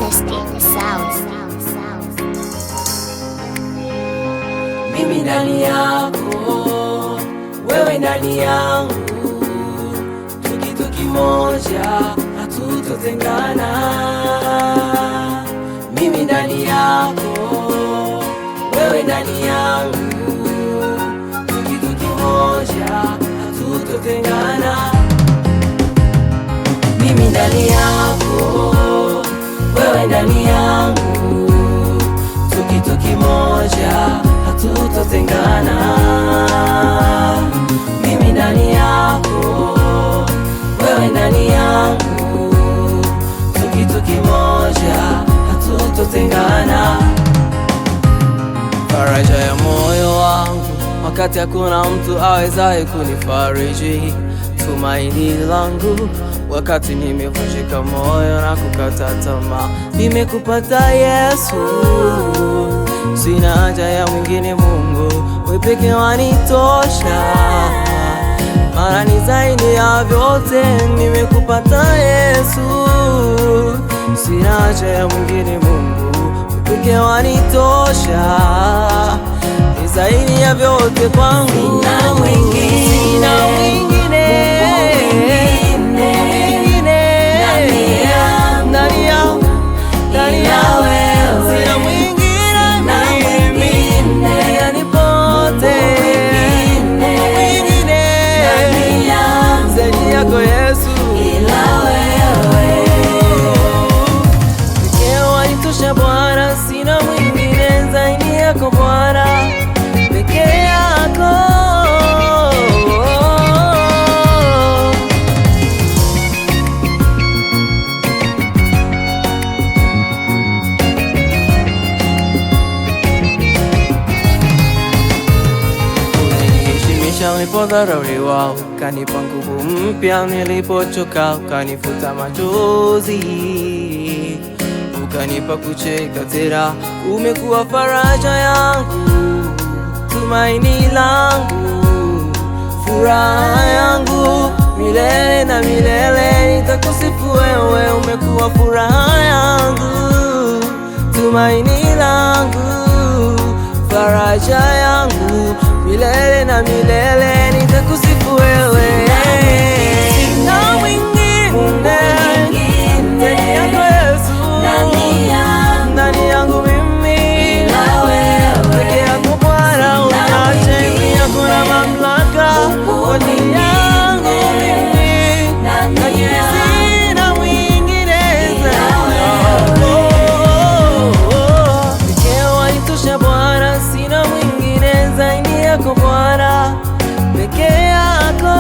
Understand sound. Mimi ndani yako, wewe ndani yangu, kitu kimoja, hatutotengana. Mimi ndani yako, wewe ndani yangu, kitu kimoja, hatutotengana. Mimi ndani yako, wewe ndani yangu, kitu kimoja, hatutotengana. Mimi ndani yako, wewe ndani yangu, kitu kimoja, hatutotengana. Faraja ya moyo wangu wakati hakuna mtu awezaye kunifariji, tumaini langu wakati nimevunjika moyo na kukata tamaa, nimekupata Yesu. Sina haja ya mwingine Mungu, wewe pekee wanitosha, maana ni zaidi ya vyote, nimekupata Yesu. Sina haja ya mwingine Mungu, wewe pekee wanitosha, ni zaidi ya vyote kwangu. Sina mwingine, Yesu ila wewe pekee wanitosha Bwana, sina mwingine zaidi yako Bwana, pekee yako. Uliniheshimisha nilipodharauliwa, ukanipa nguvu mpya nilipochoka, ukanifuta machozi, ukanipa kucheka tena. Umekuwa faraja yangu, tumaini langu, furaha yangu, milele na milele nitakusifu wewe. Umekuwa furaha yangu, tumaini langu, faraja yangu, milele na milele nitakusifu wewe. Sina mwingine ndani yako Yesu, ndani yangu mimi ila wewe, pekee yako Bwana, unacheni yako na mamlaka ndani yangu mimi, sina mwingine zaidi yako. Pekee wanitosha Bwana, sina mwingine zaidi yako Bwana, pekee yako.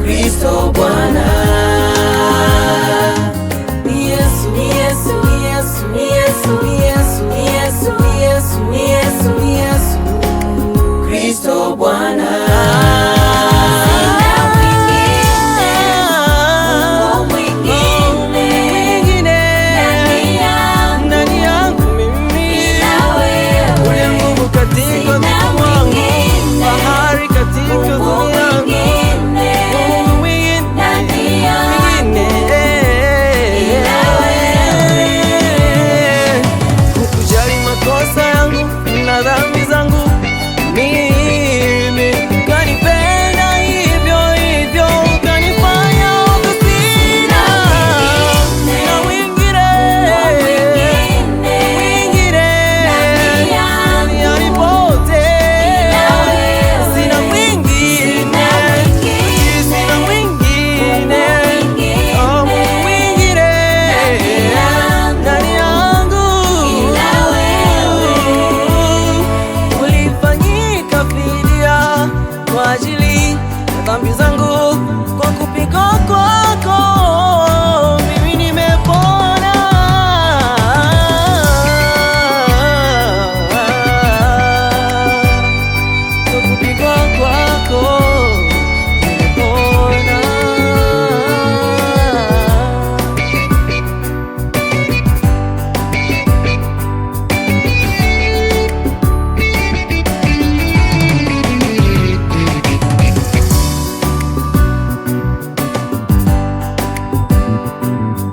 Kristo Bwana.